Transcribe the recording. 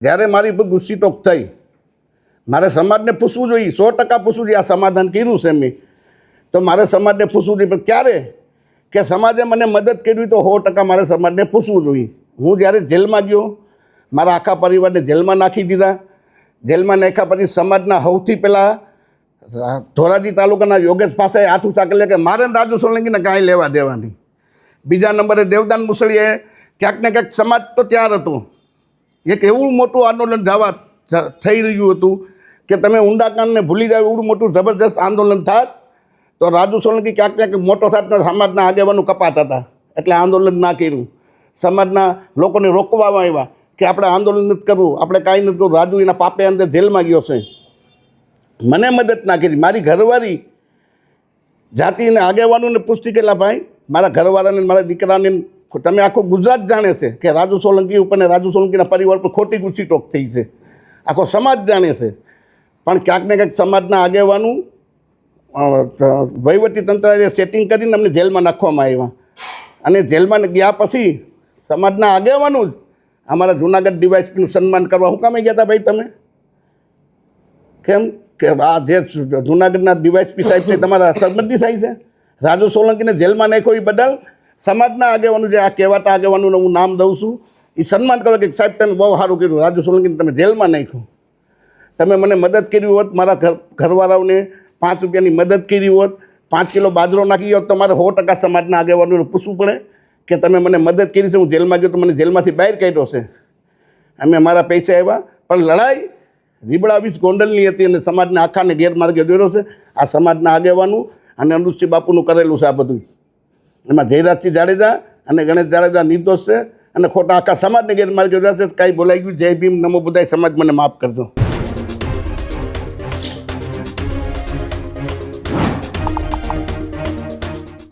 જ્યારે મારી પર ગુસ્સીટોક થઈ, મારે સમાજને પૂછવું જોઈએ, 100% પૂછવું જોઈએ. આ સમાધાન કર્યું છે મેં, તો મારે સમાજને પૂછવું જોઈએ. પણ ક્યારે કે સમાજે મને મદદ કરી તો 100% મારે સમાજને પૂછવું જોઈએ. હું જ્યારે જેલમાં ગયો, મારા આખા પરિવારને જેલમાં નાખી દીધા. જેલમાં નાખ્યા પછી સમાજના સૌથી પહેલાં ધોરાજી તાલુકાના યોગેશ પાસે હાથ ઊંચા કરી કે મારે રાજુ સોલંકીને કાંઈ લેવા દેવા નહીં. બીજા નંબરે દેવદાન મુસળીએ ક્યાંક ને ક્યાંક સમાજ તો ત્યાર હતો. એક એવું મોટું આંદોલન થઈ રહ્યું હતું કે તમે ઊંડાકાંડને ભૂલી જાવ એવું મોટું જબરદસ્ત આંદોલન થાત તો રાજુ સોલંકી ક્યાંક ને ક્યાંક મોટો થાત. સમાજના આગેવાનો કપાત હતા એટલે આંદોલન ના કર્યું. સમાજના લોકોને રોકવામાં આવ્યા કે આપણે આંદોલન નથી કરવું, આપણે કાંઈ નથી કરવું. રાજુ એના પાપે અંદર જેલમાં ગયો છે. મને મદદ ના કરી. મારી ઘરવાળી જાતિને આગેવાનોને પૂછતી કેટલા ભાઈ મારા ઘરવાળાને મારા દીકરાને તમે આખો ગુજરાત જાણે છે કે રાજુ સોલંકી ઉપર ને રાજુ સોલંકીના પરિવાર પર ખોટી ગુસ્સીટોક થઈ છે. આખો સમાજ જાણે છે. પણ ક્યાંક ને ક્યાંક સમાજના આગેવાનું વહીવટી તંત્રએ સેટિંગ કરીને અમને જેલમાં નાખવામાં આવ્યા. અને જેલમાં ગયા પછી સમાજના આગેવાનું જ અમારા જૂનાગઢ ડીવાયએસપીનું સન્માન કરવા હું કામે ગયા હતા ભાઈ તમે? કેમ કે આ જે જૂનાગઢના ડીવાયએસપી સાહેબ છે તમારા સરબંધી થાય છે. રાજુ સોલંકીને જેલમાં નાખ્યો એ બદલ સમાજના આગેવાનું જે આ કહેવાતા આગેવાનોને હું નામ દઉં છું એ સન્માન કરો કે સાહેબ તમે બહુ સારું કર્યું, રાજુ સોલંકીને તમે જેલમાં નાખ્યું. તમે મને મદદ કરી હોત, મારા ઘરવાળાઓને 5 રૂપિયાની મદદ કરી હોત, 5 કિલો બાજરો નાખી હોત તો મારે 100% સમાજના આગેવાનોને પૂછવું પડે કે તમે મને મદદ કરી છે. હું જેલમાં ગયો તો મને જેલમાંથી બહાર કાઢ્યો છે. અમે મારા પૈસા આવ્યા પણ લડાઈ રીબડા વીસ ગોંડલની હતી અને સમાજને આખાને ગેરમાર્ગે દોર્યો છે. આ સમાજના આગેવાનું અને અનુજસિંહ બાપુનું કરેલું છે આ બધું. એમાં જયરાજસિંહ જાડેજા અને ગણેશ જાડેજા નિર્દોષ છે અને ખોટા આખા સમાજને ગેરમાર્ગે દોર્યા છે. કાંઈ બોલાઈ ગયું. જય ભીમ, નમો બુદ્ધાય. સમાજ મને માફ કરજો.